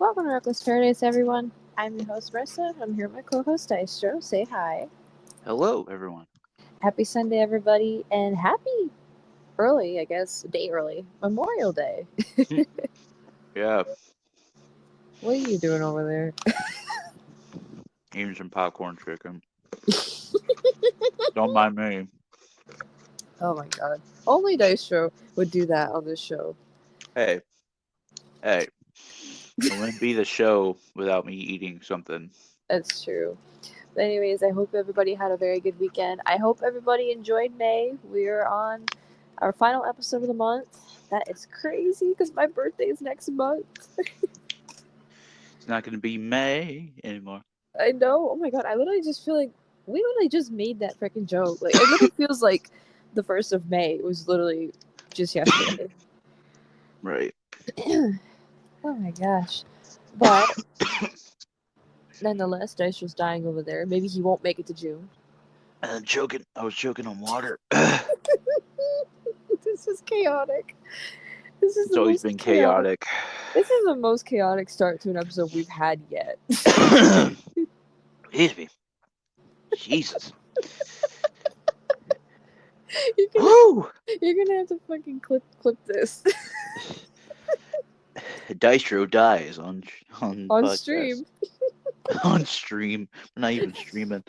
Welcome to Reckless Paradise, everyone. I'm your host, Marissa. I'm here with my co-host, Dystro. Say hi. Hello, everyone. Happy Sunday, everybody, and happy early, I guess, day early, Memorial Day. Yeah, What are you doing over there? eating some popcorn chicken. Don't mind me. Oh my god. Only Dystro would do that on this show. Hey, hey, it wouldn't be the show without me eating something. That's true. But anyways, I hope everybody had a very good weekend. I hope everybody enjoyed May. We're on our final episode of the month. That is crazy because my birthday is next month. It's not going to be May anymore. I know. Oh my god, I literally just feel like we literally just made that freaking joke. Like it literally feels like the 1st of May was literally just yesterday. Right. Oh my gosh. But nonetheless, Dice was dying over there. Maybe he won't make it to June. And choking. I was choking on water. This is chaotic. This is It's always been chaotic. chaotic. This is the most chaotic start to an episode we've had yet. Excuse me. Jesus. You're gonna have to fucking clip this Dystro dies on stream. On stream. We're not even streaming.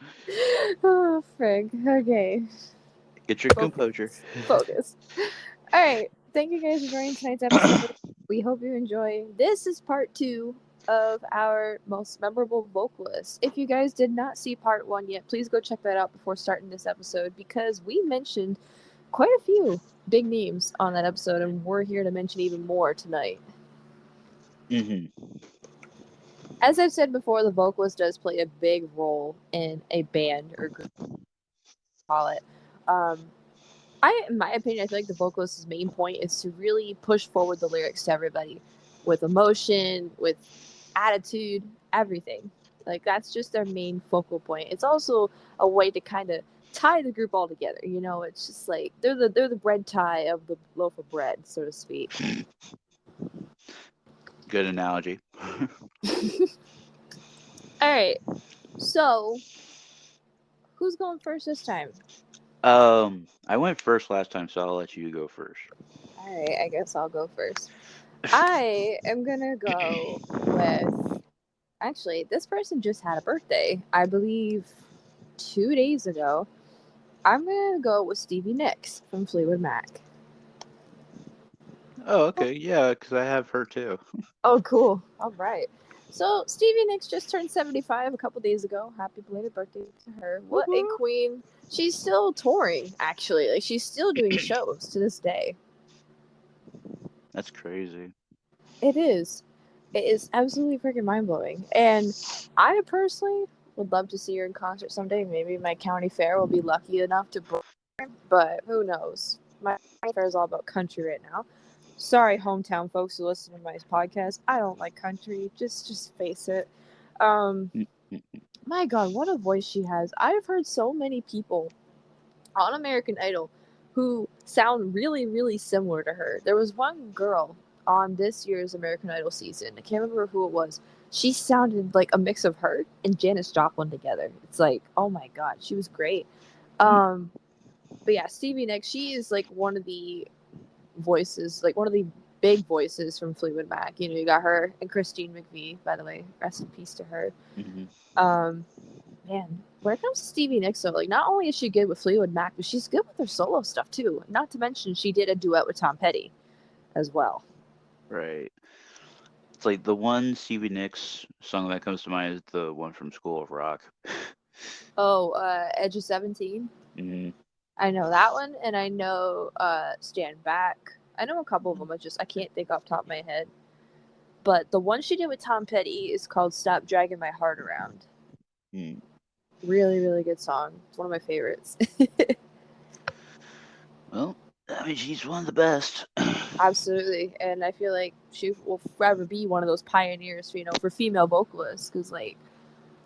Oh, frig. Okay. Get your composure. Focus. All right. Thank you guys for joining tonight's episode. We hope you enjoy. This is part 2 of our most memorable vocalists. If you guys did not see part 1 yet, please go check that out before starting this episode because we mentioned quite a few big names on that episode, and we're here to mention even more tonight. Mm-hmm. As I've said before, the vocalist does play a big role in a band or group. Call it. In my opinion, I feel like the vocalist's main point is to really push forward the lyrics to everybody with emotion, with attitude, everything. Like that's just their main focal point. It's also a way to kind of tie the group all together. You know, it's just like they're the bread tie of the loaf of bread, so to speak. Good analogy. All right. So, who's going first this time? I went first last time, so I'll let you go first. All right, I guess I'll go first. I am gonna go with. Actually, this person just had a birthday. I believe 2 days ago. I'm gonna go with Stevie Nicks from Fleetwood Mac. Oh, okay, yeah, because I have her too. Oh, cool. All right. So Stevie Nicks just turned 75 a couple days ago. Happy belated birthday to her. What a queen. She's still touring, actually. Like she's still doing shows to this day. That's crazy. It is. It is absolutely freaking mind-blowing. And I personally would love to see her in concert someday. Maybe my county fair will be lucky enough to book her, but who knows? My county fair is all about country right now. Sorry, hometown folks who listen to my podcast. I don't like country. Just face it. My God, what a voice she has. I've heard so many people on American Idol who sound really, really similar to her. There was one girl on this year's American Idol season. I can't remember who it was. She sounded like a mix of her and Janis Joplin together. It's like, oh my God, she was great. But yeah, Stevie Nicks, she is like one of the voices, like one of the big voices from Fleetwood Mac. You know, you got her and Christine McVie, by the way. Rest in peace to her. Mm-hmm. Man, when it comes to Stevie Nicks, though, like not only is she good with Fleetwood Mac, but she's good with her solo stuff too. Not to mention she did a duet with Tom Petty as well. Right. It's like the one Stevie Nicks song that comes to mind is the one from School of Rock. Oh, Edge of 17? Mm-hmm. I know that one, and I know Stand Back. I know a couple of them, I can't think off the top of my head. But the one she did with Tom Petty is called Stop Dragging My Heart Around. Really, really good song. It's one of my favorites. Well, I mean, she's one of the best. Absolutely. And I feel like she will forever be one of those pioneers, you know, for female vocalists. Because, like,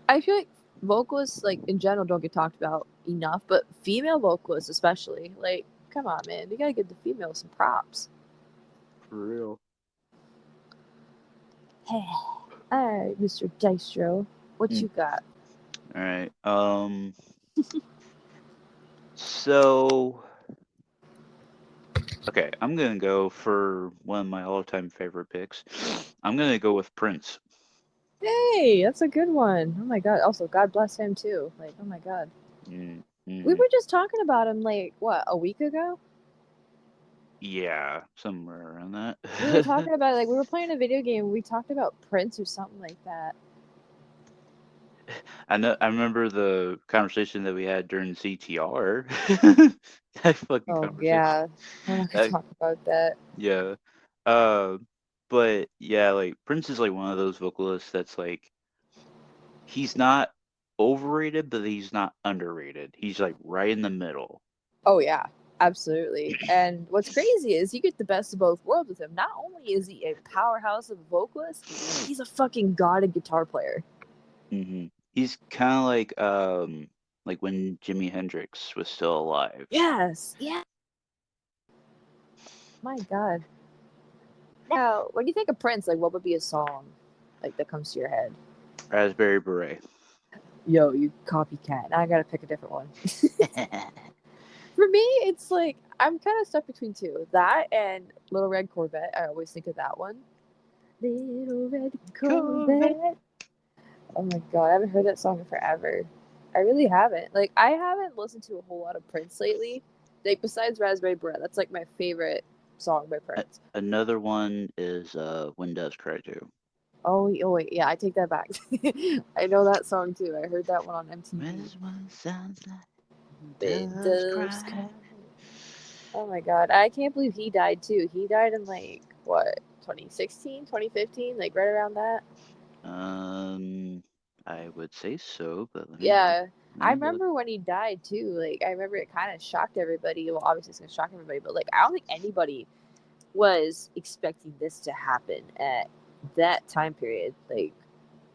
I feel like vocalists, like, in general, don't get talked about enough. But female vocalists, especially, like, come on, man. You gotta give the females some props. For real. All right, Mr. Dystro, what Hmm. you got? All right. So okay, I'm gonna go for one of my all-time favorite picks. I'm gonna go with Prince. Hey, that's a good one. Oh my god. Also, God bless him too. Like, oh my god. We Mm-hmm. were just talking about him like what, a week ago? Yeah, somewhere around We were that. talking about like we were playing a video game. We talked about Prince or something like that. I know. I remember the conversation that we had during CTR. That fucking Oh conversation. yeah, we're not gonna That, talk about that. yeah. Uh, but yeah, like Prince is like one of those vocalists that's like he's not overrated, but he's not underrated. He's like right in the middle. Oh yeah, absolutely. And what's crazy is you get the best of both worlds with him. Not only is he a powerhouse of a vocalist, he's a fucking god of guitar player. He's kind of like when Jimi Hendrix was still alive. Yes, yeah. My god. Now, when you think of Prince, like what would be a song like that comes to your head? Raspberry Beret. Yo, you copycat. Now I gotta pick a different one. For me, it's like I'm kind of stuck between two. That and Little Red Corvette. I always think of that one. Little Red Corvette. Oh my god, I haven't heard that song in forever. I really haven't. Like, I haven't listened to a whole lot of Prince lately. Like, besides Raspberry Beret, that's like my favorite song by Prince. Another one is When Doves Cry Too. Oh wait, yeah, I take that back. I know that song too. I heard that one on MTV. This one sounds like It doves does cry. come. Oh my god, I can't believe he died too. He died in like what, 2016, 2015, like right around that. I would say so, but let me look. Yeah, Let I me look. remember when he died too. Like I remember it kind of shocked everybody. Well, obviously it's gonna shock everybody, but like I don't think anybody was expecting this to happen at that time period. Like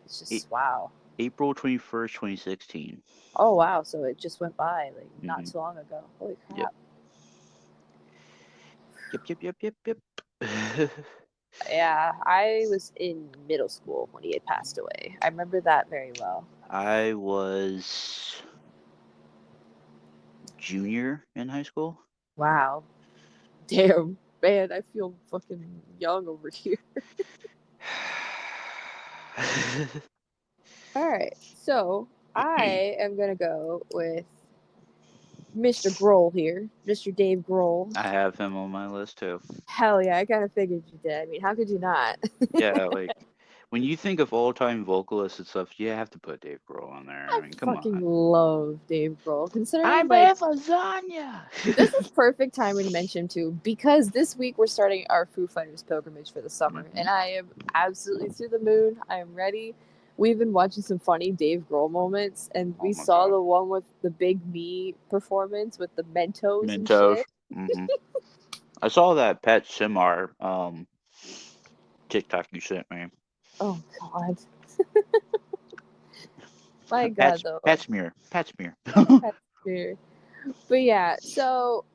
it's A- just wow. April 21st, 2016. Oh wow, so it just went by like not Mm-hmm. too long ago. Holy Yep. crap. Yep. Yeah, I was in middle school when he had passed away. I remember that very well. I was junior in high school. Wow. Damn, man, I feel fucking young over here. All right, so I am gonna go with Mr. Grohl here, Mr. Dave Grohl. I have him on my list too. Hell yeah, I kind of figured you did. I mean, how could you not? Yeah, like when you think of all-time vocalists and stuff, you have to put Dave Grohl on there. I I mean, come fucking on. love Dave Grohl. I Considering like made lasagna. this is perfect timing to mention too, because this week we're starting our Foo Fighters pilgrimage for the summer, Hmm. and I am absolutely through the moon. I am ready. We've been watching some funny Dave Grohl moments, and Oh we my saw god. the one with the Big Me performance with the Mentos and Mentos. shit. Hmm. I saw that Pet Simar TikTok you sent me. Oh God, my God Pat's though. Patsmear. Patsmear. That's weird. But yeah, so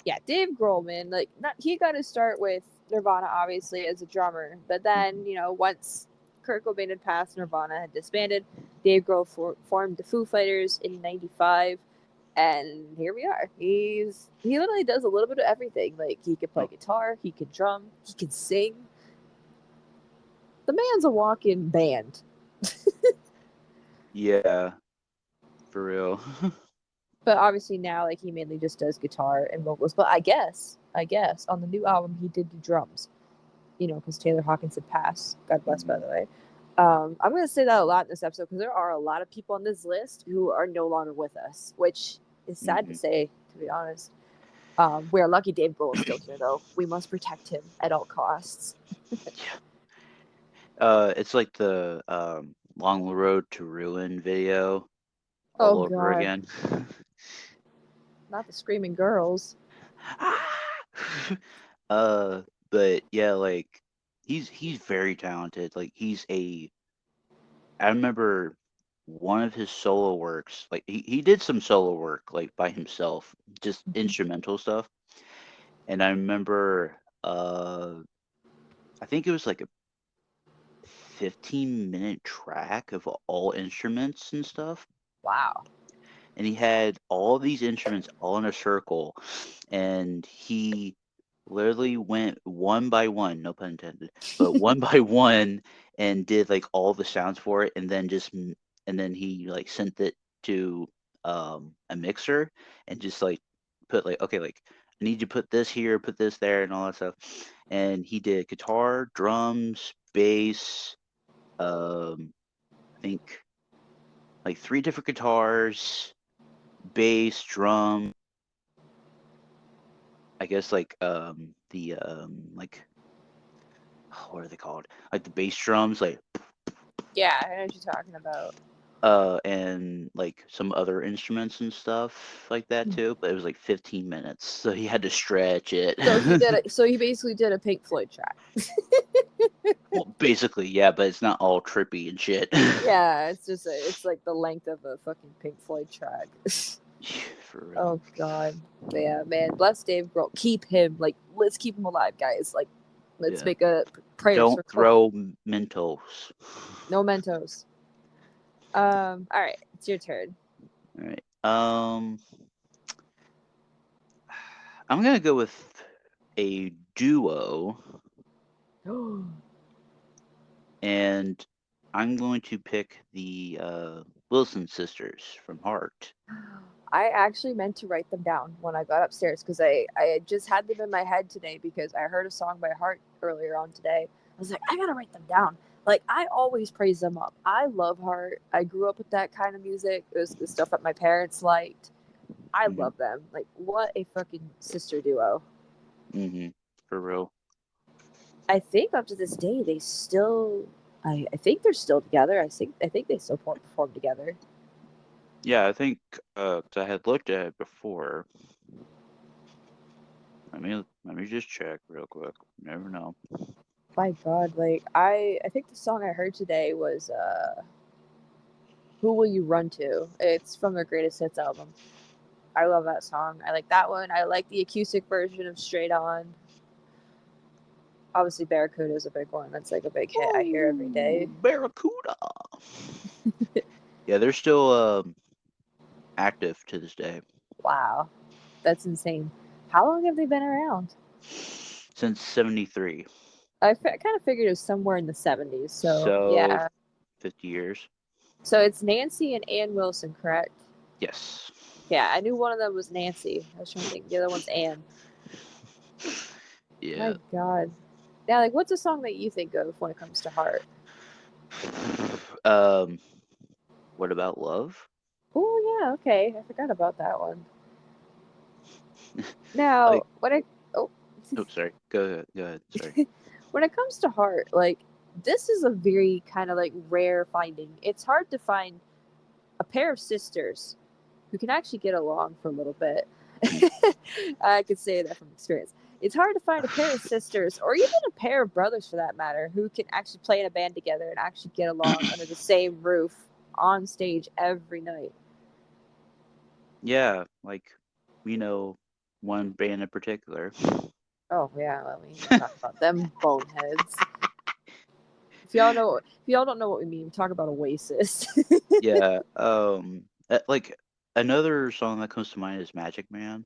yeah, Dave Grohl, man, like not, he got to start with Nirvana obviously as a drummer, but then once Kurt Cobain had passed, Nirvana had disbanded. Dave Grohl formed the Foo Fighters in '95, and here we are. He literally does a little bit of everything. Like he can play Oh, guitar, he can drum, he can sing. The man's a walk-in band. yeah, for real. But obviously now, like he mainly just does guitar and vocals. But I guess on the new album he did the drums. Because Taylor Hawkins had passed. God bless, by Mhm. the way. I'm going to say that a lot in this episode because there are a lot of people on this list who are no longer with us, which is sad to Mhm. say, to be honest. We are lucky Dave Grohl is still here, though. We must protect him at all costs. Yeah. It's like the Long Road to Ruin video Oh, all over God. again. Not the screaming girls. uh, but yeah, like he's very talented. Like I remember one of his solo works. Like he did some solo work like by himself, just instrumental stuff. And I remember I think it was like a 15-minute track of all instruments and stuff. Wow. And he had all these instruments all in a circle, and he literally went one by one, no pun intended, but one by one, and did like all the sounds for it, and then and then he like sent it to a mixer and just like put like, okay, like I need you to put this here, put this there, and all that stuff. And he did guitar, drums, bass, I think like 3 different guitars, bass, drum. I guess like the like what are they called? Like the bass drums, like Yeah, I know what you're talking about. and like some other instruments and stuff like that too. But it was like 15 minutes, so he had to stretch it. So he basically did a Pink Floyd track. Well, basically, yeah, but it's not all trippy and shit. Yeah, it's like the length of a fucking Pink Floyd track. For real. Oh god. Yeah, man. Bless Dave Grohl. Keep him. Like, let's keep him alive, guys. Like, let's Yeah. make a prayer Don't for throw Mentos. no Mentos. All right, it's your turn. All right. I'm gonna go with a duo, and I'm going to pick the Wilson sisters from Heart. I actually meant to write them down when I got upstairs because I just had them in my head today because I heard a song by Heart earlier on today. I was like, I gotta write them down. Like, I always praise them up. I love Heart. I grew up with that kind of music. It was the stuff that my parents liked. I love them. Like, what a fucking sister duo. For real. I think up to this day they still. I think they're still together. I think they still perform together. Yeah, I think 'cause I had looked at it before. Let me just check real quick. You never know. My God, like I think the song I heard today was "Who Will You Run To?" It's from their Greatest Hits album. I love that song. I like that one. I like the acoustic version of Straight On. Obviously, Barracuda is a big one. That's like a big hit I hear every day. Barracuda. Yeah, they're still active to this day. Wow, that's insane. How long have they been around? Since 73. I kind of figured it was somewhere in the 70s. So yeah. 50 years. So it's Nancy and Ann Wilson, correct? Yes. Yeah, I knew one of them was Nancy. I was trying to think. The other one's Ann. Yeah. My God. Now, like, what's a song that you think of when it comes to Heart? What About Love? Oh yeah, okay. I forgot about that one. Now, sorry. Go ahead. Sorry. When it comes to Heart, like, this is a very kind of like rare finding. It's hard to find a pair of sisters who can actually get along for a little bit. I could say that from experience. It's hard to find a pair of sisters, or even a pair of brothers for that matter, who can actually play in a band together and actually get along under the same roof on stage every night. Yeah, like, one band in particular. Oh yeah, let me talk about them boneheads. If y'all don't know what we mean, talk about Oasis. Yeah. Like another song that comes to mind is Magic Man.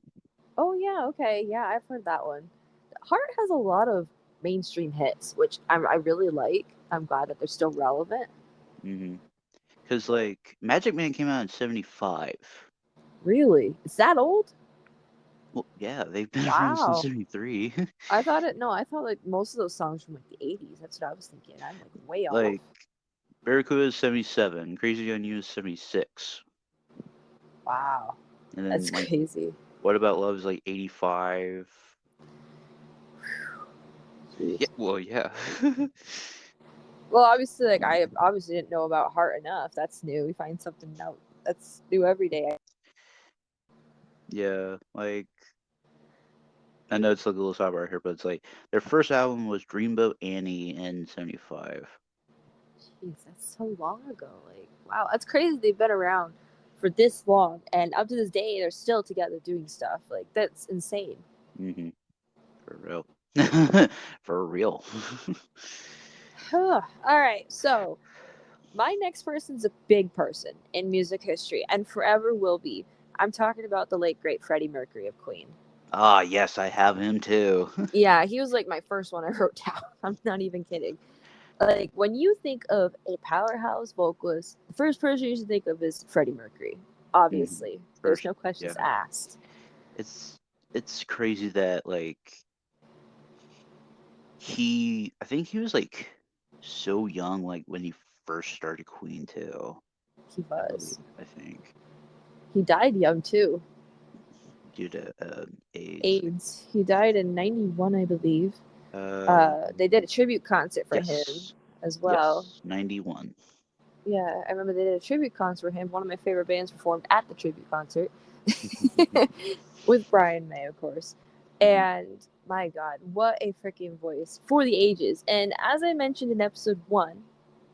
Oh yeah, okay, yeah, I've heard that one. Heart has a lot of mainstream hits, which I really like. I'm glad that they're still relevant. Because like Magic Man came out in 75. Really? Is that old? Well, yeah, they've been around since 73. I thought like most of those songs from like the 80s. That's what I was thinking. I'm like way off. Like Barracuda is 77, Crazy on You is 76. Wow. And then That's like, crazy. What About Love is like 85. Yeah, well, yeah. Well, obviously, like I obviously didn't know about Heart enough. That's new. We find something out that's new every day. Yeah, like I know it's like a little sidebar here, but it's like their first album was Dreamboat Annie in 75. Jeez, that's so long ago. Like, wow, that's crazy. They've been around for this long, and up to this day, they're still together doing stuff. Like, that's insane. For real. For real. All right, so my next person's a big person in music history and forever will be. I'm talking about the late great Freddie Mercury of Queen. Ah, yes, I have him too. Yeah, he was like my first one I wrote down. I'm not even kidding. Like when you think of a powerhouse vocalist, the first person you should think of is Freddie Mercury. Mhm. Obviously, there's First, no questions yeah, asked. it's it's crazy that like I think he was like so young, like when he first started Queen too. He I believe, was. I think, He died young too. due to AIDS. AIDS. He died in '91, I believe. Uh, They did a tribute concert for him yes, as well. yes, 91. Yeah, I remember they did a tribute concert for him. One of my favorite bands performed at the tribute concert with Brian May, of course. Mhm, And my God, what a freaking voice for the ages. And as I mentioned in episode 1,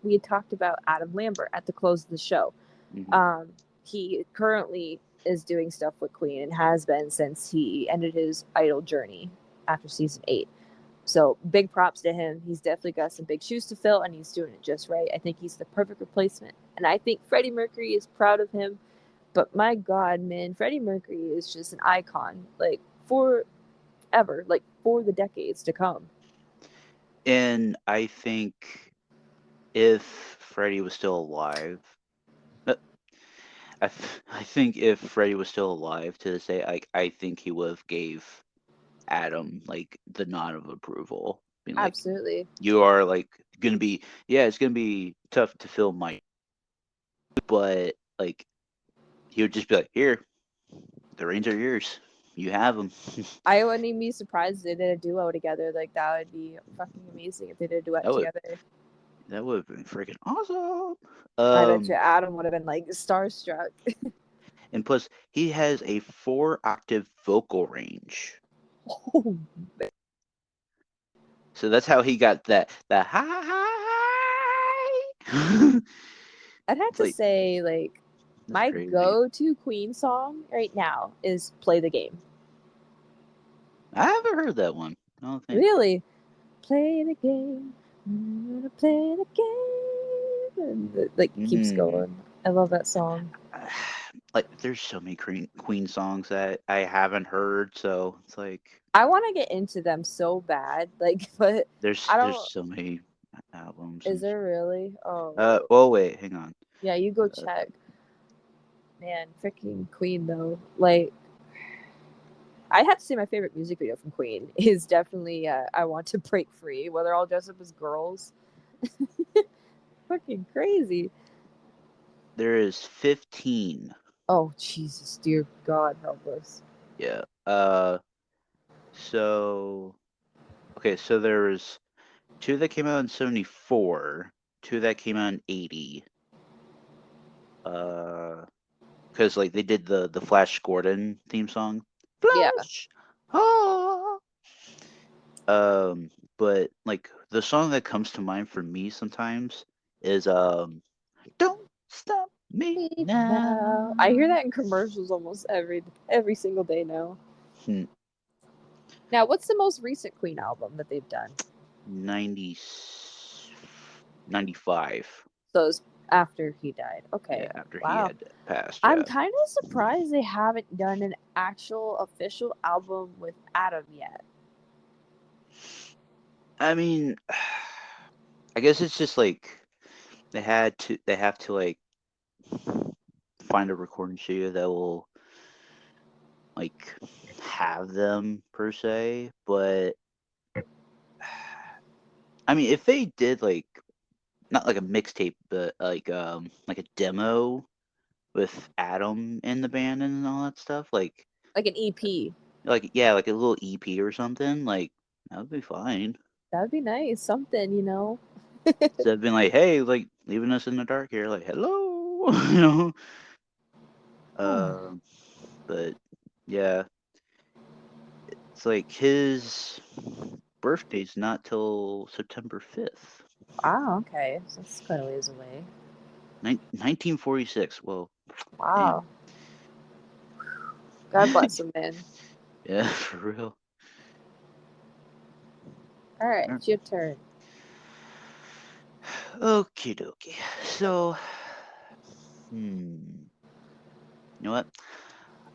we had talked about Adam Lambert at the close of the show. mhm. Um, he currently is doing stuff with Queen and has been since he ended his Idol journey after season 8. So big props to him. He's definitely got some big shoes to fill, and he's doing it just right. I think he's the perfect replacement, and I think Freddie Mercury is proud of him. But my God, man, Freddie Mercury is just an icon, like forever, like for the decades to come. And I think if Freddie was still alive, uh, I think if Freddie was still alive to this day, I think he would have gave Adam like the nod of approval, being like, Absolutely. "You are like gonna be, yeah, it's gonna be tough to fill my," but like he would just be like, "Here, the reins are yours. You have them." I wouldn't even be surprised if they did a duo together. Like that would be fucking amazing if they did a duet That would together. that would have been freaking awesome. I bet you Adam would have been like starstruck. And plus he has a 4-octave vocal range. Oh, So that's how he got that high. I'd have It's to like say, like, that's my crazy. go-to Queen song right now is "Play the Game." I haven't heard that one. I don't think. Really, play the game. I'm gonna play the game, and it, like keeps Mm. going. I love that song. Like there's so many Queen songs that I haven't heard, so it's like I want to get into them so bad, like, but I there's don't. so many albums Is and there really? Oh, well wait, hang on. yeah. You go Uh, check. Man, freaking Queen though. Like, I have to say my favorite music video from Queen is definitely "I Want to Break Free," where they're all dressed up as girls. Fucking crazy. there is 15. Oh Jesus, dear God, help us. Yeah. So okay, so there's two that came out in 74, two that came out in 80. Because like they did the Flash Gordon theme song. Yeah, Flash. Ah. But like the song that comes to mind for me sometimes is Don't Stop Me now I hear Now. that in commercials almost every single day now. Hmm. Now, what's the most recent Queen album that they've done? 90, 95. So it's after he died. Yeah, Okay, after he wow. had passed, I'm yeah. kind of surprised they haven't done an actual official album with Adam yet. I mean, I guess it's just like they have to like find a recording studio that will like have them per se, but I mean if they did like not like a mixtape but like a demo with Adam in the band and all that stuff Like an EP. like yeah like a little EP or something like that would be fine. That would be nice. Something, you know? Instead of being like hey like leaving us in the dark here like hello you know um but yeah it's like his birthday's not till September 5th. Wow, okay. So that's quite a ways away. 1946. Whoa, damn. Wow. God bless him, man. Yeah, for real. All right, All it's your turn. Okie dokie. So, you know what?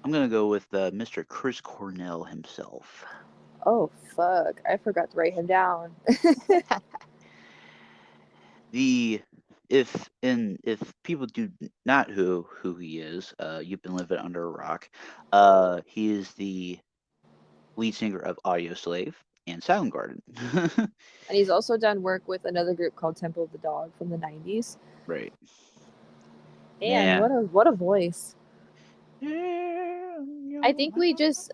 I'm gonna go with Mr. Chris Cornell himself. Oh fuck! I forgot to write him down. The if people do not who he is, you've been living under a rock. He is the lead singer of Audio Slave and Soundgarden. And he's also done work with another group called Temple of the Dog from the '90s. Right. And Man. what a voice! Yeah, I think we just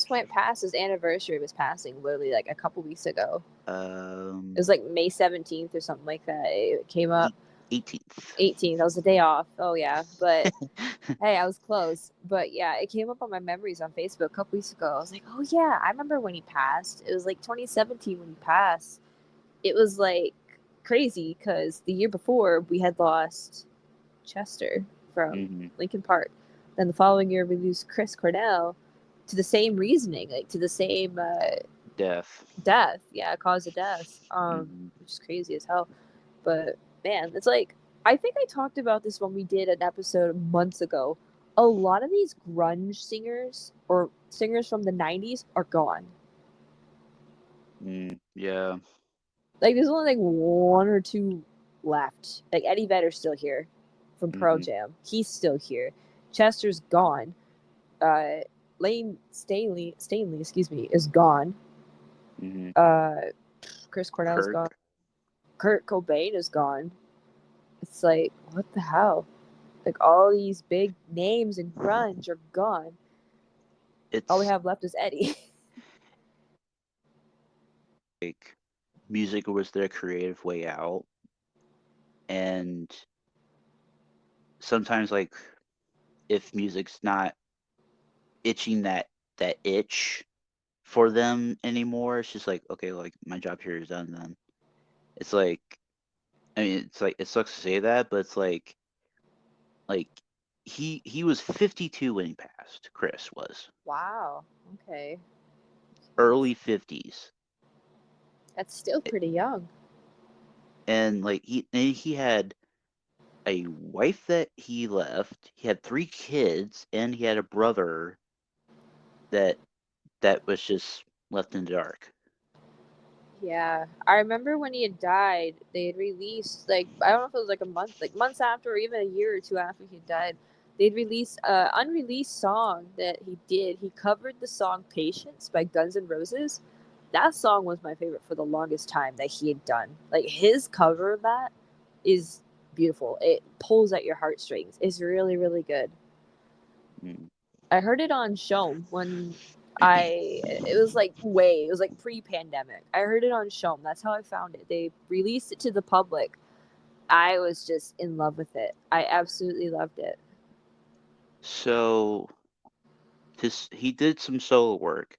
went past his anniversary of his passing, literally like a couple weeks ago. It was like May 17th or something like that. It came up 18th. 18th. That was the day off. Oh yeah, but hey, I was close. But yeah, it came up on my memories on Facebook a couple weeks ago. I was like, oh yeah, I remember when he passed. It was like 2017 when he passed. It was like crazy because the year before we had lost Chester from Linkin Park. Then the following year we lose Chris Cornell to the same reasoning, like to the same Death. Yeah, cause of death. Which is crazy as hell. But man, it's like I think I talked about this when we did an episode months ago. A lot of these grunge singers or singers from the 90s are gone. Yeah. Like there's only like one or two left. Like Eddie Vedder's still here from Pearl Jam. He's still here. Chester's gone. Lane Stanley, excuse me, is gone. Chris Cornell's gone. Kurt Cobain is gone. It's like, what the hell? Like all these big names in grunge are gone. All we have left is Eddie. Like music was their creative way out, and sometimes like if music's not itching that itch for them anymore, it's just like, okay, like my job here is done then. It's like, I mean, it's like, it sucks to say that, but it's like he was 52 when he passed. Chris was. Wow. Okay. Early 50s. That's still pretty young. And like he had a wife that he left. He had 3 kids, and he had a brother that was just left in the dark. Yeah, I remember when he had died, they had released like I don't know if it was like a month, like months after, or even a year or two after he died. They'd released an unreleased song that he did. He covered the song "Patience" by Guns N' Roses. That song was my favorite for the longest time that he had done. Like his cover of that is beautiful. It pulls at your heartstrings. It's really, really good. I heard it on Shome when it was like pre-pandemic. I heard it on Shome. That's how I found it. They released it to the public. I was just in love with it. I absolutely loved it. So he did some solo work,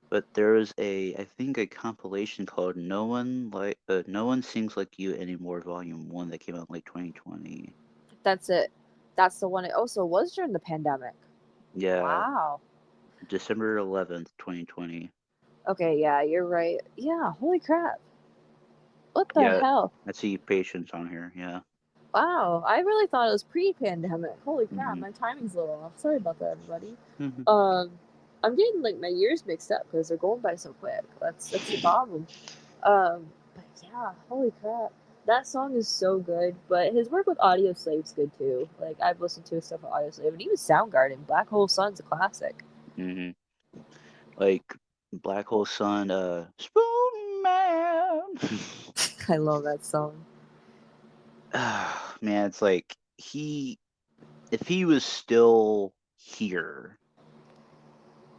but there was I think a compilation called No One Sings Like You Anymore Volume 1 that came out in like 2020. That's it. That's the one. It also was during the pandemic. Yeah. Wow. December 11th, 2020. Okay, yeah, you're right. Yeah, holy crap. What the hell? I see Patience on here, yeah. Wow, I really thought it was pre-pandemic. Holy crap, my timing's a little off. Sorry about that, everybody. I'm getting like my years mixed up because they're going by so quick. That's the problem. But yeah, holy crap, that song is so good. But his work with Audio Slave's good too. Like I've listened to his stuff with Audio Slave, and even Soundgarden. Black Hole Sun's a classic. Like Black Hole Sun, Spoon Man. I love that song. Man, it's like if he was still here,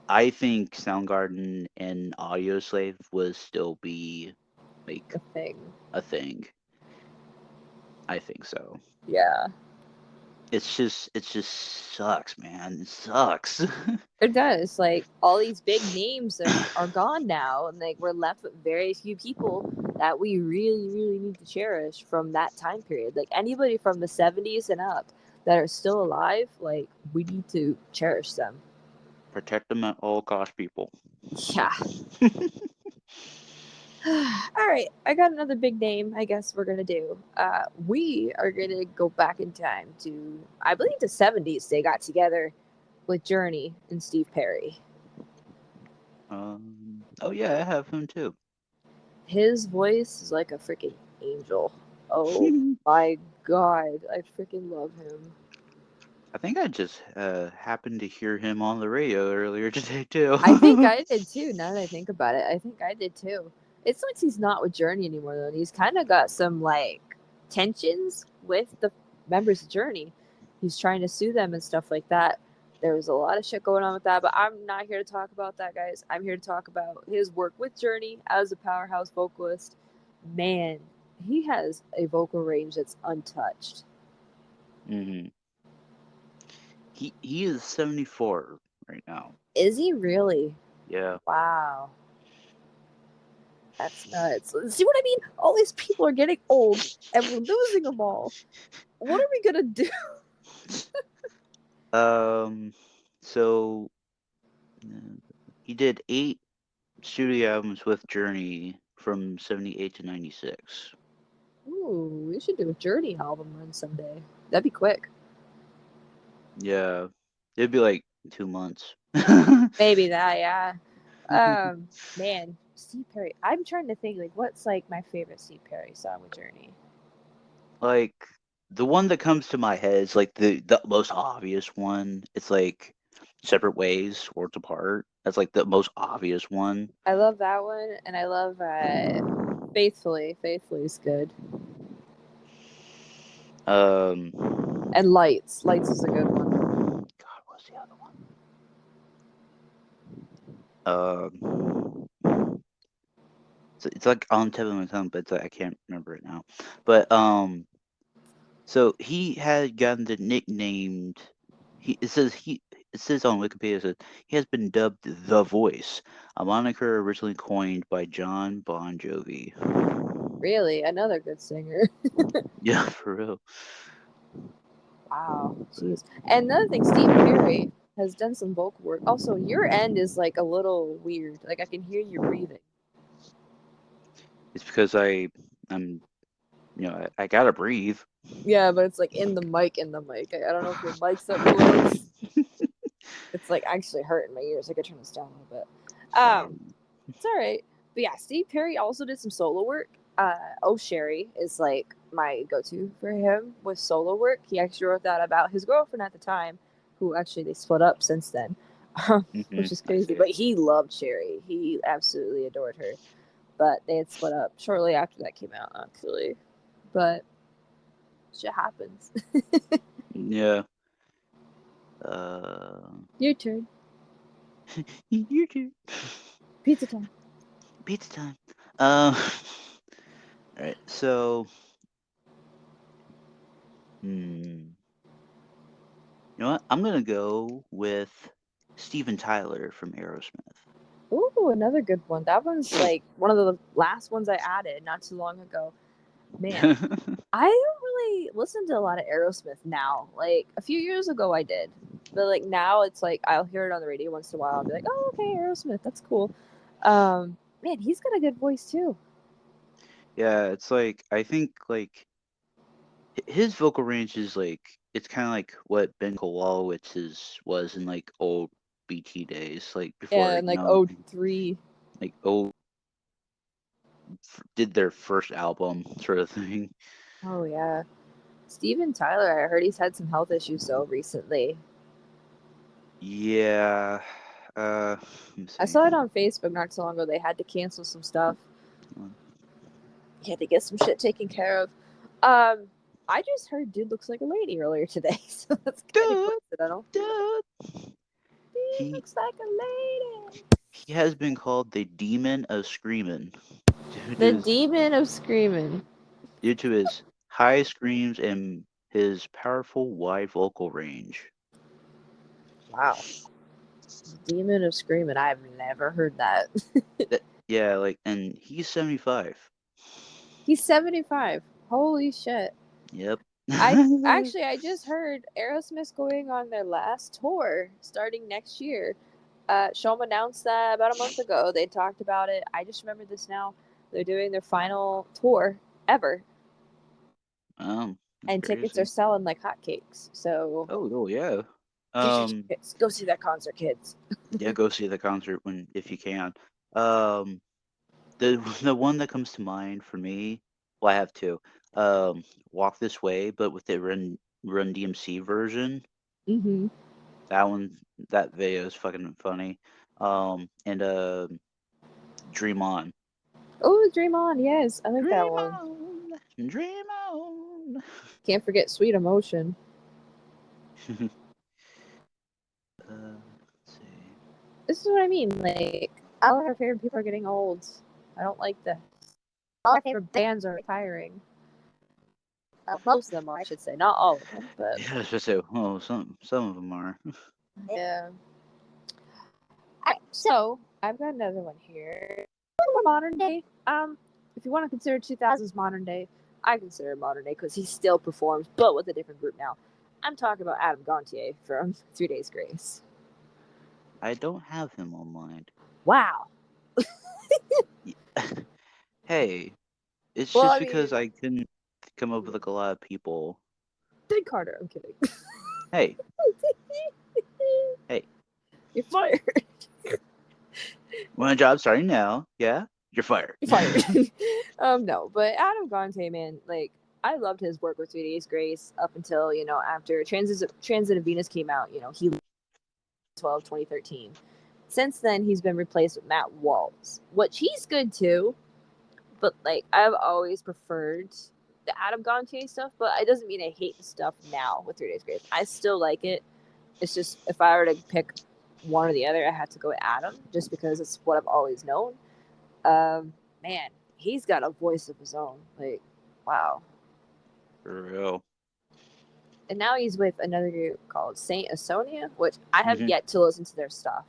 I think Soundgarden and Audio Slave would still be like a thing. I think so. Yeah. It just sucks, man. It sucks. It does. Like all these big names are gone now, and like we're left with very few people that we really, really need to cherish from that time period. Like anybody from the 70s and up that are still alive, like we need to cherish them. Protect them at all costs, people. Yeah. All right, I got another big name. I guess we're gonna do. We are gonna go back in time to, I believe, the '70s. They got together with Journey and Steve Perry. Oh yeah, I have him too. His voice is like a freaking angel. Oh my god, I freaking love him. I think I just happened to hear him on the radio earlier today too. I think I did too. Now that I think about it, I think I did too. It's like he's not with Journey anymore though. And he's kind of got some like tensions with the members of Journey. He's trying to sue them and stuff like that. There was a lot of shit going on with that, but I'm not here to talk about that, guys. I'm here to talk about his work with Journey as a powerhouse vocalist. Man, he has a vocal range that's untouched. hmm He is 74 right now. Is he really? Yeah. Wow. That's nuts. See what I mean? All these people are getting old and we're losing them all. What are we gonna do? So he did 8 studio albums with Journey from 78 to 96. Ooh, we should do a Journey album run someday. That'd be quick. Yeah. It'd be like 2 months. Maybe that, yeah. Man, Steve Perry. I'm trying to think like what's like my favorite Steve Perry song with Journey. Like the one that comes to my head is like the most obvious one. It's like Separate Ways, Worlds Apart. That's like the most obvious one. I love that one, and I love Faithfully. Faithfully is good. And Lights. Lights is a good one. God, what's the other one? It's like on tip of my tongue, but I can't remember it now. But so he had gotten the nicknamed. It says on Wikipedia, it says he has been dubbed the Voice, a moniker originally coined by John Bon Jovi. Really, another good singer. Yeah, for real. Wow, jeez. And another thing, Steve Perry has done some vocal work. Also, your end is like a little weird. Like I can hear you breathing. It's because I'm I gotta breathe. Yeah, but it's like in the mic. I don't know if your mic's up close. It's like actually hurting my ears. I could turn this down a little bit. It's all right. But yeah, Steve Perry also did some solo work. Oh Sherry is like my go-to for him with solo work. He actually wrote that about his girlfriend at the time, who actually they split up since then, which is crazy. But he loved Sherry. He absolutely adored her. But they had split up shortly after that came out, actually. But shit happens. Yeah. Your turn. Your turn. Pizza time. Pizza time. All right. So, you know what? I'm gonna go with Steven Tyler from Aerosmith. Ooh, another good one. That one's like one of the last ones I added not too long ago. Man, I don't really listen to a lot of Aerosmith now. Like a few years ago, I did, but like now it's like I'll hear it on the radio once in a while. I'll be like, "Oh, okay, Aerosmith, that's cool." Man, he's got a good voice too. Yeah, it's like I think like his vocal range is like it's kind of like what Ben Kowalowitz's was in like old BT days, like Yeah, before and like '03. like did their first album sort of thing. Oh yeah, Steven Tyler. I heard he's had some health issues though recently. Yeah. I saw it on Facebook not too long ago. They had to cancel some stuff. He had to get some shit taken care of. I just heard dude looks like a lady earlier today, so that's kind of coincidental. He looks like a lady. He has been called the Demon of Screamin'. Demon of Screaming. Due to his high screams and his powerful wide vocal range. Wow. Demon of Screaming. I've never heard that. Yeah, like, and he's 75. He's 75. Holy shit. Yep. I just heard Aerosmith's going on their last tour starting next year. Shom announced that about a month ago. They talked about it. I just remember this now. They're doing their final tour ever, That's and tickets are crazy. selling like hotcakes. So Oh yeah. get your Um, tickets. Go see that concert, kids. yeah, go see the concert if you can. Um, the one that comes to mind for me, well, I have two. Walk This Way, but with the Run DMC version. Mm-hmm. That one, that video is fucking funny. And Dream On. Oh, Dream On. Yes, I like that Dream one. on, dream on. Can't forget Sweet Emotion. Let's see. This is what I mean. Like, all of our favorite people are getting old. I don't like this. All our favorite bands are retiring. Most of them are, I should say. Not all of them, but Yeah, I was just say, oh, some of them are. yeah. So I've got another one here. Modern day. If you want to consider 2000s modern day, I consider it modern day because he still performs, but with a different group now. I'm talking about Adam Gontier from 3 Days Grace. I don't have him on mind. Wow. Hey, it's Well, just I because mean, I couldn't come up with like a lot of people. Big Carter. I'm kidding. Hey, hey, You're fired. want a job starting now? Yeah, you're fired. You're fired. No, but Adam Gontier, man, like I loved his work with 3 Days Grace up until after Transit of Venus came out. He 2013. Since then, he's been replaced with Matt Waltz, which he's good too. But like, I've always preferred the Adam Gontier stuff. But it doesn't mean I hate the stuff now with 3 Days Grace. I still like it. It's just if I were to pick one or the other, I had to go with Adam, just because it's what I've always known. Man, he's got a voice of his own. Like, wow. For real. And now he's with another group called Saint Asonia, which I have Mm-hmm. yet to listen to their stuff.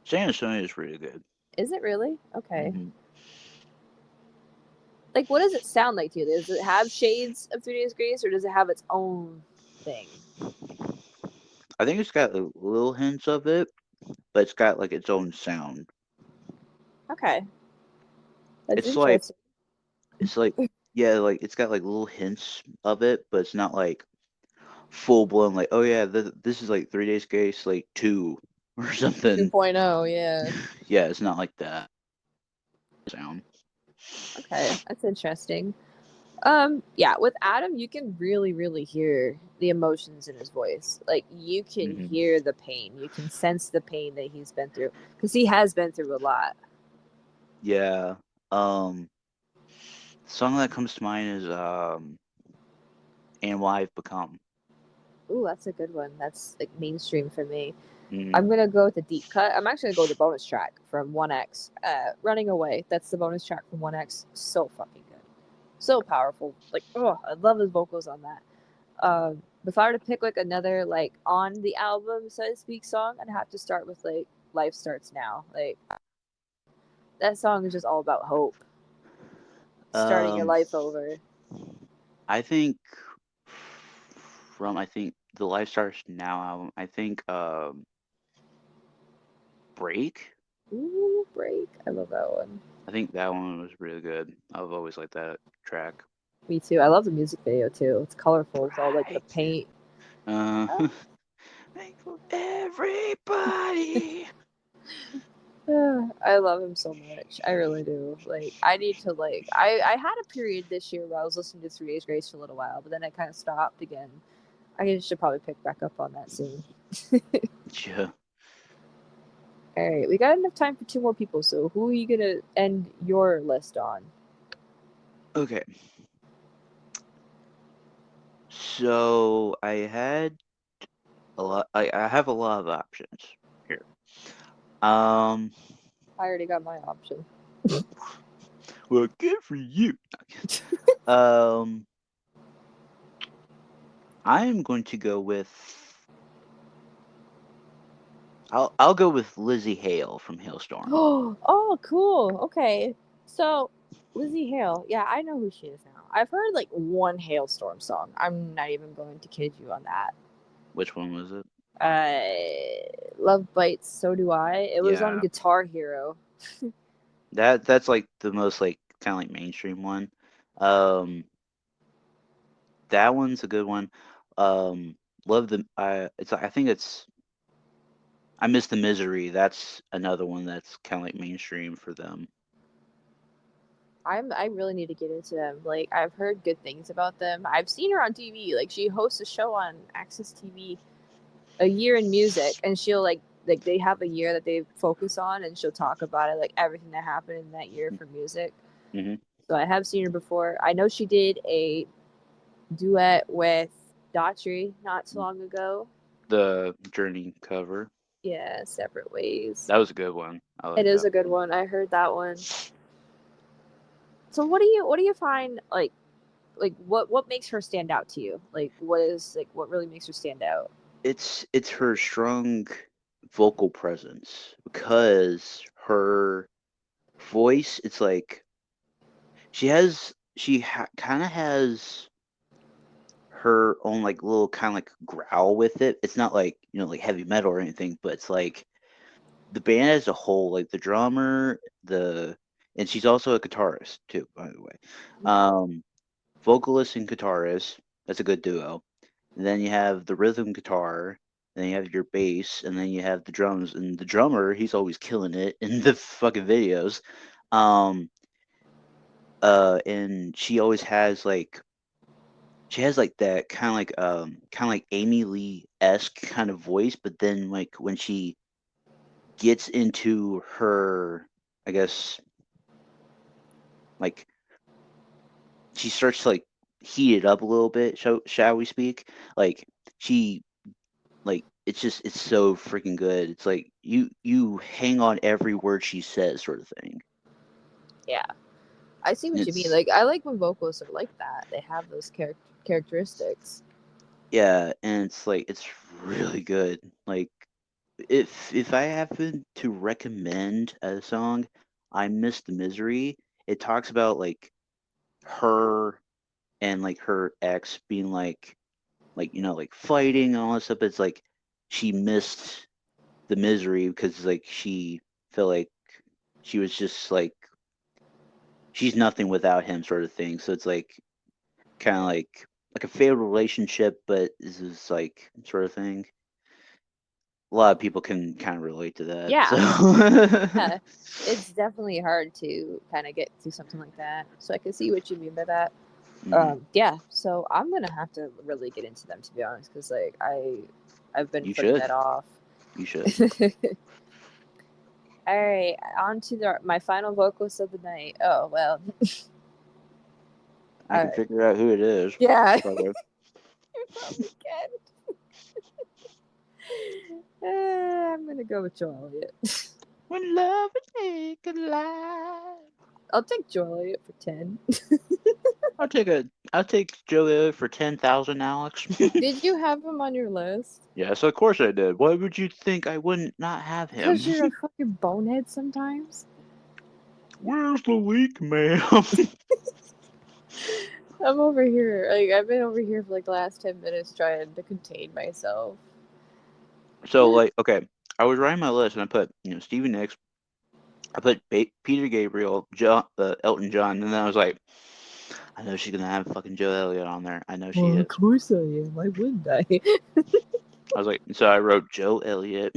San Antonio is really good. Is it really? Okay. Mm-hmm. Like, what does it sound like to you? Does it have shades of 3 Days Grace, or does it have its own thing? I think it's got like, little hints of it, but it's got like its own sound. Okay. That's It's like interesting. it's like yeah, like it's got like little hints of it, but it's not like full blown like oh yeah, this is like 3 Days Grace like 2 or something. 2.0, yeah. Yeah, it's not like that sound. Okay, that's interesting. Yeah, with Adam, you can really, really hear the emotions in his voice. Like, you can Mm-hmm. hear the pain. You can sense the pain that he's been through, because he has been through a lot. Yeah. The song that comes to mind is And What I've Become. Ooh, that's a good one. That's like mainstream for me. Mm-hmm. I'm gonna go with the deep cut. I'm actually gonna go with the bonus track from 1X. Running Away. That's the bonus track from 1X. So fucking good. So powerful. Like, oh, I love his vocals on that. If I were to pick like another like on the album, so to speak, song, I'd have to start with like Life Starts Now. Like, that song is just all about hope. Starting your Um, life over. I think I think the Life Starts Now album, I think Break. Ooh, Break. I love that one. I think that one was really good. I've always liked that track. Me too. I love the music video too. It's colorful. It's all like the Right. paint. Uh, Thankful everybody. I love him so much. I really do. Like, I need to like. I had a period this year where I was listening to 3 Days Grace for a little while, but then I kind of stopped again. I should probably pick back up on that soon. Yeah. All right, we got enough time for 2 more people. So who are you gonna end your list on? Okay. So I had a lot. I have a lot of options here. Um. I already got my option. Well, good for you. um. I am going to go with. I'll go with Lizzie Hale from Hailstorm. Oh, cool. Okay, so Lizzie Hale. Yeah, I know who she is now. I've heard like one Hailstorm song. I'm not even going to kid you on that. Which one was it? Love Bites, So Do I. It was on Yeah. Guitar Hero. That's like the most like kind of like mainstream one. Um, that one's a good one. Love the I think it's I Miss the Misery. That's another one that's kind of like mainstream for them. I really need to get into them. Like I've heard good things about them. I've seen her on TV. Like she hosts a show on Access TV, A Year in Music, and she'll like they have a year that they focus on, and she'll talk about it, like everything that happened in that year for music. Hmm. So I have seen her before. I know she did a duet with Daughtry not too long ago. The Journey cover. Yeah, Separate Ways. That was a good one. I It like is that a good one. one. I heard that one. So what do you find like what makes her stand out to you? Like what really makes her stand out? It's her strong vocal presence because her voice. It's like kind of has her own like little kind of like growl with it. It's not like like heavy metal or anything, but it's like the band as a whole, like the drummer, the and she's also a guitarist too, by the way. Um, Vocalist and guitarist. That's a good duo. And then you have the rhythm guitar. Then you have your bass, and then you have the drums. And the drummer, he's always killing it in the fucking videos. Um, and she has like that kind of like Amy Lee-esque kind of voice, but then like when she gets into her, I guess like she starts to like heat it up a little bit, shall we speak? Like she like it's so freaking good. It's like you hang on every word she says, sort of thing. Yeah. I see what you mean. It's Like I like when vocalists are like that. They have those characteristics. Yeah, and it's like it's really good. Like if I happen to recommend a song, I Miss the Misery. It talks about like her and like her ex being like like fighting and all this stuff. But it's like she missed the misery because like she felt like she was just like she's nothing without him, sort of thing. So it's like kind of like a failed relationship, but this is like sort of thing. A lot of people can kind of relate to that. Yeah. So Yeah. It's definitely hard to kind of get through something like that. So I can see what you mean by that. Mhm. Yeah. So I'm gonna have to really get into them to be honest, because like I've been You putting that should. off. You should. All right, on to my final vocalist of the night. Oh well. I All can right. figure out who it is. Yeah. Probably. You probably can. I'm gonna go with Joel Elliott. When love is taken alive. I'll take Joel Elliott for 10. I'll take Joe for 10,000, Alex. Did you have him on your list? Yes, of course I did. Why would you think I wouldn't not have him? Because you're a fucking bonehead sometimes. Where's the leak, ma'am? I'm over here. Like I've been over here for like the last 10 minutes trying to contain myself. So like, okay, I was writing my list and I put Stevie Nicks, I put Peter Gabriel, Elton John, and then I was like, I know she's gonna have fucking Joe Elliott on there. I know she Well, of is. course I am. Why wouldn't I? I was like, so I wrote Joe Elliott.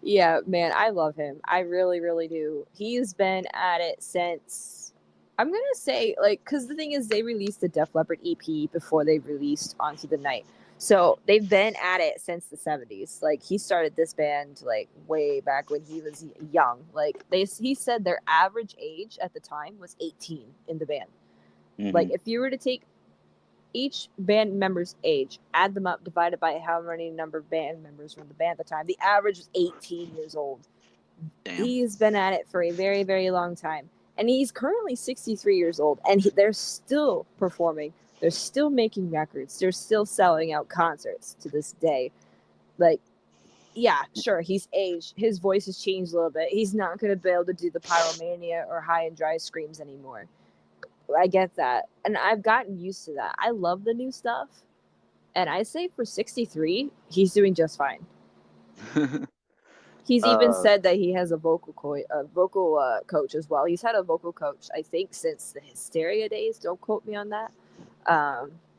Yeah, man, I love him. I really, really do. He's been at it since I'm gonna say like because the thing is they released the Def Leppard EP before they released Onto the Night, so they've been at it since the '70s. Like he started this band like way back when he was young. Like he said their average age at the time was 18 in the band. Like Hmm. if you were to take each band member's age, add them up, divided by how many number of band members were in the band at the time. The average was 18 years old. Damn. He's been at it for a very, very long time. And he's currently 63 years old. And they're still performing. They're still making records. They're still selling out concerts to this day. Like, yeah, sure, he's aged. His voice has changed a little bit. He's not going to be able to do the pyromania or high and dry screams anymore. I get that. And I've gotten used to that. I love the new stuff. And I say for 63, he's doing just fine. He's even Uh, said that he has a vocal coach as well. He's had a vocal coach, I think, since the Hysteria days. Don't quote me on that.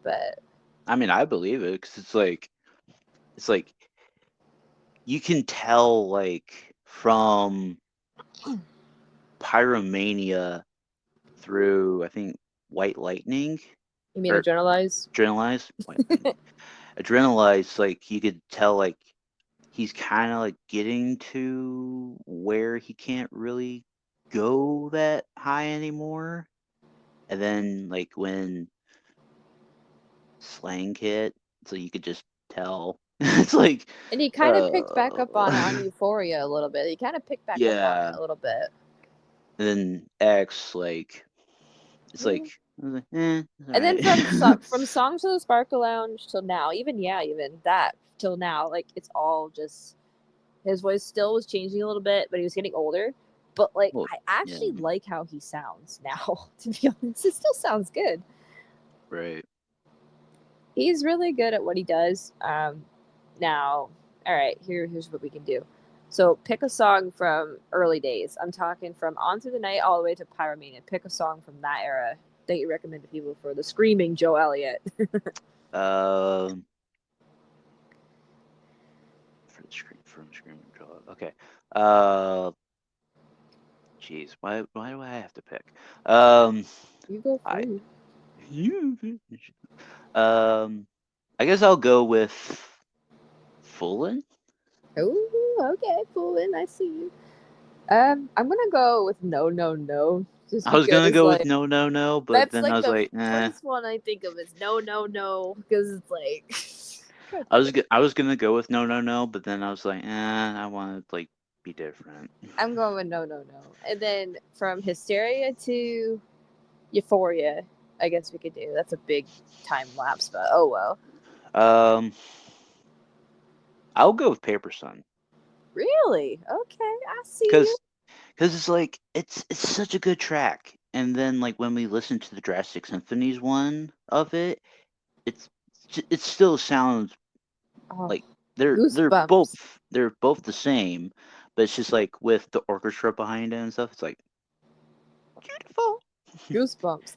But I mean, I believe it because it's like you can tell like from Pyromania through I think White Lightning you mean or adrenalize? Adrenalize, White Lightning, Adrenalize. Like you could tell like he's kind of like getting to where he can't really go that high anymore. And then like when Slang hit, so you could just tell. It's like And he kind of picked back up on Euphoria a little bit. He kind of picked back up on it yeah. a little bit. And then X, like it's like, I was like And then alright. from Songs of the Sparkle Lounge till now, even that till now, like it's all just his voice still was changing a little bit, but he was getting older. But like Well, I yeah, actually like how he sounds now, to be honest. It still sounds good. right. He's really good at what he does. Now, all right, here's what we can do. So pick a song from early days. I'm talking from On Through the Night all the way to Pyromania. Pick a song from that era that you recommend to people for the screaming Joe Elliott. Um, from Screaming Draw. Okay. Uh, jeez, why do I have to pick? You go I free. I guess I'll go with Fullen. Oh, okay, fooling. I see you. I'm gonna go with No No No, just I was gonna because go with like No No No, but that's then I like was the like, first one I think of is No No No because it's like God damn it. I was gonna go with No No No, but then I was like, I want to like be different. I'm going with No No No, and then from Hysteria to Euphoria, I guess we could do. That's a big time lapse, but oh well. Um, I'll go with Paper Sun Really? Okay, I see you. because it's like it's such a good track, and then like when we listen to the Drastic Symphonies one of it, it's it still sounds Oh, like goosebumps. they're both the same, but it's just like with the orchestra behind it and stuff. It's like beautiful. Goosebumps.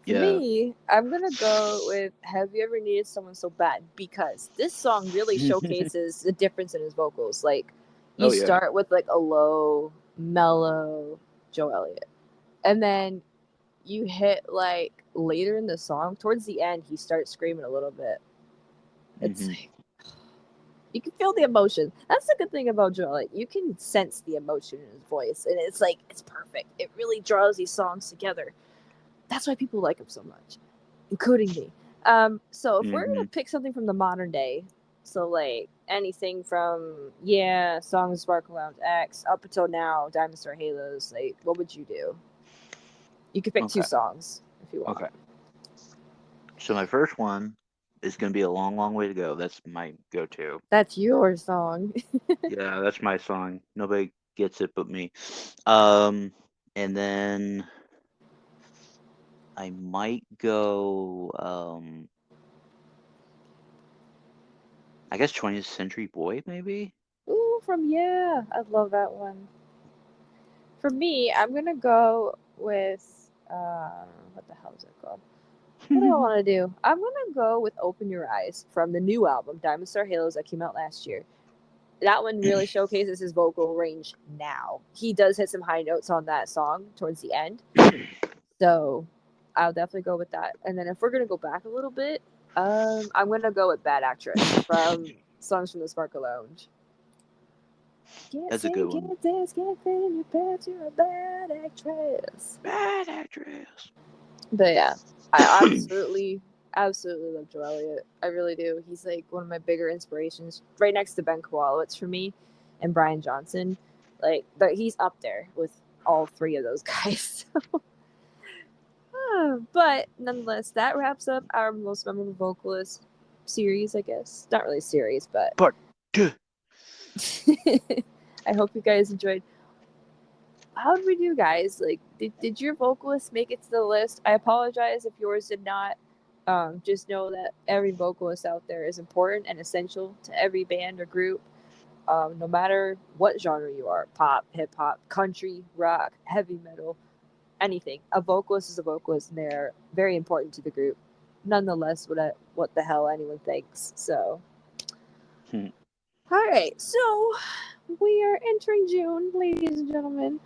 For Yeah. me, I'm gonna go with "Have You Ever Needed Someone So Bad" because this song really showcases the difference in his vocals. Like, you Oh yeah. start with like a low, mellow Joe Elliott, and then you hit like later in the song, towards the end, he starts screaming a little bit. It's Hmm. like you can feel the emotion. That's the good thing about Joe. Like you can sense the emotion in his voice, and it's like it's perfect. It really draws these songs together. That's why people like him so much, including me. So if we're Hmm. gonna pick something from the modern day, so like anything from Songs of Sparkle Lounge X up until now, Diamond Star Halos, like what would you do? You could pick two Okay. songs if you want. Okay. So my first one is gonna be a long, long way to go. That's my go-to. That's your song. Yeah, that's my song. Nobody gets it but me. Um, and then I might go. I guess 20th Century Boy, maybe. Ooh, I love that one. For me, I'm gonna go with what the hell is it called? What do I want to do? I'm gonna go with "Open Your Eyes" from the new album Diamond Star Halos that came out last year. That one really showcases his vocal range now. He does hit some high notes on that song towards the end. So I'll definitely go with that. And then if we're gonna go back a little bit, I'm gonna go with "Bad Actress" from Songs from the Sparkle Lounge. Can't That's a sing, good one. can't dance, can't clean in your pants. You're a bad actress. Bad actress. But yeah, I absolutely love Joe Elliott. I really do. He's like one of my bigger inspirations, right next to Ben Kowalowitz for me, and Brian Johnson. Like, he's up there with all three of those guys. But nonetheless, that wraps up our most memorable vocalist series. I guess not really series, but Part two. I hope you guys enjoyed. How did we do, guys? Like, did your vocalist make it to the list? I apologize if yours did not. Just know that every vocalist out there is important and essential to every band or group. No matter what genre you are, pop, hip hop, country, rock, heavy metal, anything. A vocalist is a vocalist, and they're very important to the group. Nonetheless, what the hell anyone thinks. So, Hmm. all right. So we are entering June, ladies and gentlemen,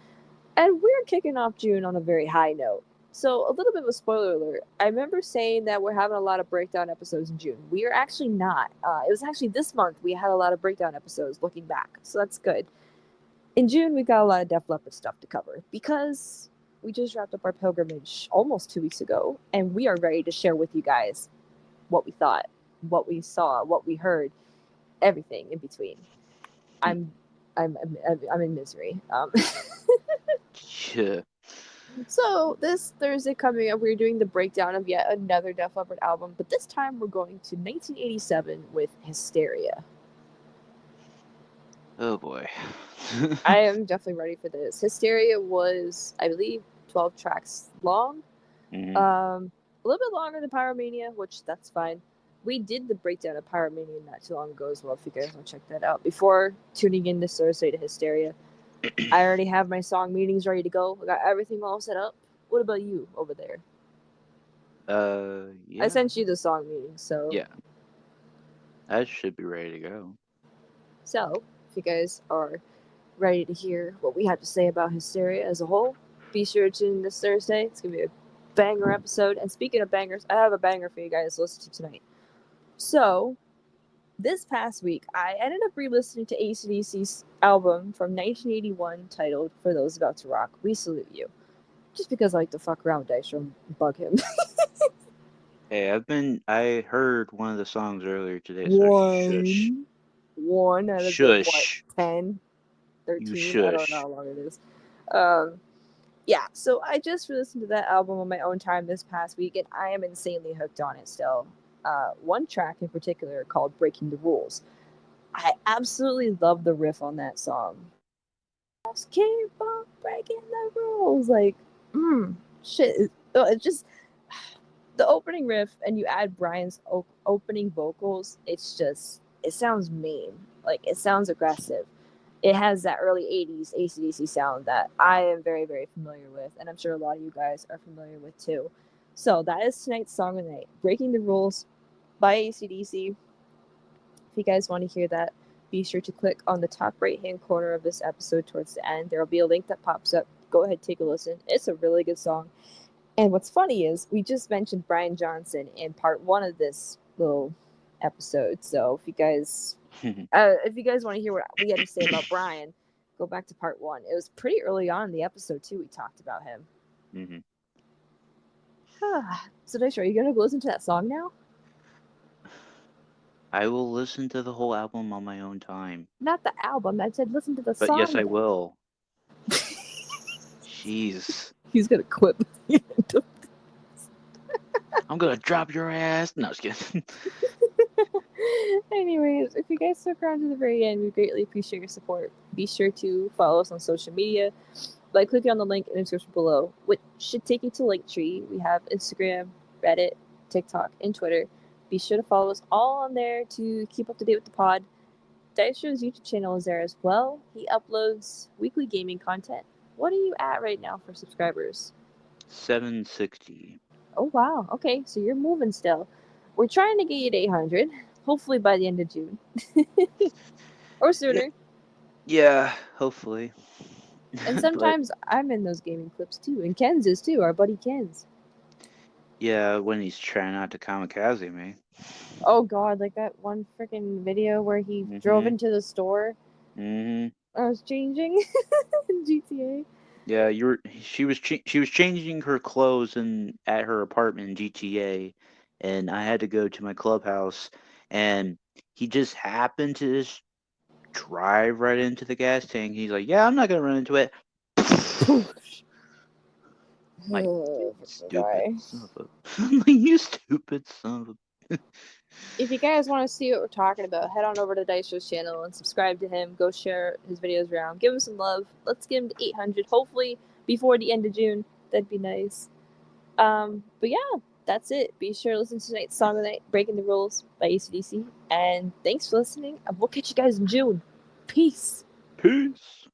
and we're kicking off June on a very high note. So, a little bit of a spoiler alert. I remember saying that we're having a lot of breakdown episodes in June. We are actually not. It was actually this month we had a lot of breakdown episodes looking back. So, that's good. In June, we got a lot of Def Leppard stuff to cover because we just wrapped up our pilgrimage almost 2 weeks ago, and we are ready to share with you guys what we thought, what we saw, what we heard, everything in between. I'm I'm in misery. Yeah. So this Thursday coming up, we're doing the breakdown of yet another Def Leppard album, but this time we're going to 1987 with Hysteria. Oh boy. I am definitely ready for this. Hysteria was, I believe, 12 tracks long. Mhm. A little bit longer than Pyromania, which that's fine. We did the breakdown of Pyromania not too long ago as well, if you guys want to check that out. Before tuning in this Thursday to Hysteria, I already have my song meetings ready to go. I got everything all set up. What about you over there? I Yeah. sent you the song meeting, so Yeah. I should be ready to go. if you guys are ready to hear what we have to say about Hysteria as a whole, be sure to tune in this Thursday. It's gonna be a banger episode. And speaking of bangers, I have a banger for you guys to listen to tonight. So this past week, I ended up re-listening to AC/DC's album from 1981 titled "For Those About to Rock." We salute you. Just because I like to fuck around with Dystro and bug him. Hey, I heard one of the songs earlier today, so shush. One out of the, what, Shush. 10, You 13? I don't know shush. how long it is. Um, yeah, so I just re-listened to that album on my own time this past week, and I am insanely hooked on it still. One track in particular called "Breaking the Rules." I absolutely love the riff on that song. Just keep on breaking the rules, like, shit. It just the opening riff, and you add Brian's opening vocals. It sounds mean, like it sounds aggressive. It has that early 80s AC/DC sound that I am very, very familiar with, and I'm sure a lot of you guys are familiar with too. So that is tonight's song of the night, Breaking the Rules by AC/DC. If you guys want to hear that, be sure to click on the top right-hand corner of this episode towards the end. There will be a link that pops up. Go ahead, take a listen. It's a really good song. And what's funny is we just mentioned Brian Johnson in part one of this little episode. So if you guys want to hear what we had to say about Brian, go back to part one. It was pretty early on in the episode too. We talked about him. Mm-hmm. So, Dystro, are you gonna go listen to that song now? I will listen to the whole album on my own time. Not the album. I said listen to the But song. yes, I will. Jeez. He's gonna quit. I'm gonna drop your ass. No, just kidding. Anyways, if you guys stuck around to the very end, we greatly appreciate your support. Be sure to follow us on social media by clicking on the link in the description below, which should take you to Linktree. We have Instagram, Reddit, TikTok, and Twitter. Be sure to follow us all on there to keep up to date with the pod. Dystro's YouTube channel is there as well. He uploads weekly gaming content. What are you at right now for subscribers? 760. Oh, wow. Okay, so you're moving still. We're trying to get you to 800, hopefully by the end of June. Or sooner. Yeah, hopefully. And sometimes I'm in those gaming clips too. And Ken's is too, our buddy Ken's. Yeah, when he's trying not to kamikaze me. Oh god, like that one freaking video where he drove into the store. Mm-hmm. I was changing in GTA. Yeah, she was changing her clothes at her apartment in GTA, and I had to go to my clubhouse, and he just happened to just drive right into the gas tank. He's like, "Yeah, I'm not gonna run into it." Like, you stupid son of a... you stupid son of a... If you guys want to see what we're talking about, head on over to Dystro's channel and subscribe to him. Go share his videos around. Give him some love. Let's get him to 800, hopefully before the end of June. That'd be nice. But yeah, that's it. Be sure to listen to tonight's song of the night, Breaking the Rules by AC/DC. And thanks for listening. And we'll catch you guys in June. Peace. Peace.